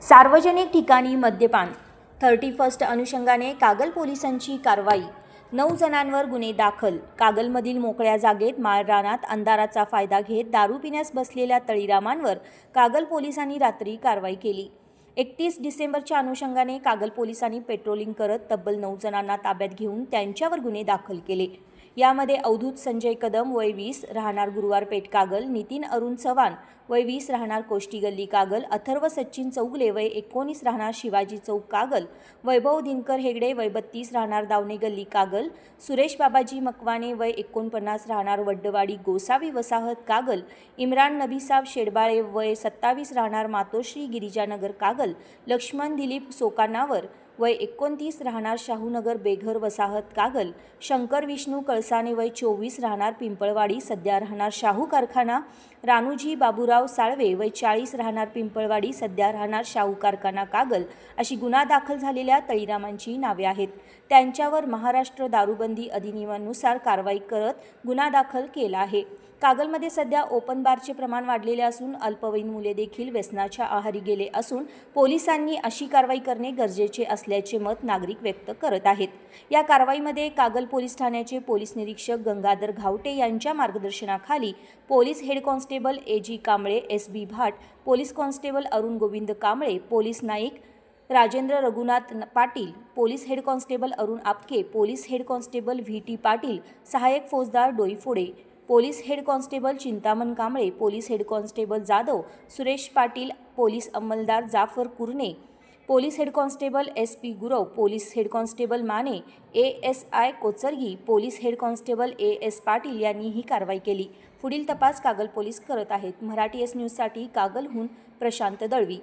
सार्वजनिक ठिकाणी मद्यपान 31 अनुषंगाने कागल पोलिसांची कारवाई। 9 जणांवर गुन्हे दाखल। कागलमधील मोकळ्या जागेत माळरानात अंधाराचा फायदा घेत दारू पिण्यास बसलेल्या तळीरामांवर कागल पोलिसांनी रात्री कारवाई केली। 31 डिसेंबरच्या अनुषंगाने कागल पोलिसांनी पेट्रोलिंग करत तब्बल 9 जणांना ताब्यात घेऊन त्यांच्यावर गुन्हे दाखल केले। यामध्ये अवधूत संजय कदम वय 20 राहणार गुरुवारपेठ कागल, नितीन अरुण चव्हाण वय 20 राहणार कोष्टी गल्ली कागल, अथर्व सचिन चौगले वय 19 राहणार शिवाजी चौक कागल, वैभव दिनकर हेगडे वय 32 राहणार दावणे गल्ली कागल, सुरेश बाबाजी मकवाने वय 49 राहणार वड्डवाडी गोसावी वसाहत कागल, इम्रान नबीसाब शेडबाळे वय 27 राहणार मातोश्री गिरिजानगर कागल, लक्ष्मण दिलीप सोकानावर वय 29 राहणार शाहूनगर बेघर वसाहत कागल, शंकर विष्णू कळसाने वय 24 राहणार पिंपळवाडी सध्या राहणार शाहू कारखाना, रानूजी बाबूराव साळवे वय 40 राहणार पिंपळवाडी सध्या राहणार शाहू कारखाना कागल अशी गुन्हा दाखल झालेल्या तळीरामांची नावे आहेत। त्यांच्यावर महाराष्ट्र दारूबंदी अधिनियमानुसार कारवाई करत गुन्हा दाखल केला आहे। कागलमध्ये सध्या ओपन बारचे प्रमाण वाढलेले असून अल्पवयीन मुले देखील व्यसनाच्या आहारी गेले असून पोलिसांनी अशी कारवाई करणे गरजेचे असल्याचे मत नागरिक व्यक्त करत आहेत। या कारवाईमध्ये कागल पोलीस ठाण्याचे पोलीस निरीक्षक गंगाधर घावटे यांच्या मार्गदर्शनाखाली police head constable A G. Kamble, S B. Bhat, police constable Arun Govind Kamble, police Naik Rajendra Raghunath Patil, police head constable Arun Apke, police head constable V T. Patil, सहाय्यक फौजदार Doiphode, police head constable Chintaman Kamble, police head constable Jadhav, Suresh Patil, police अंमलदार Jafar Kurane, police head constable S P. Gurav, police head constable Mane, ASI. Kochargi, police head constable A S. Patil यांनी ही कारवाई केली। पुढील तपास Kagal police करत आहेत। मराठी एस न्यूजसाठी कागलहून प्रशांत दळवी।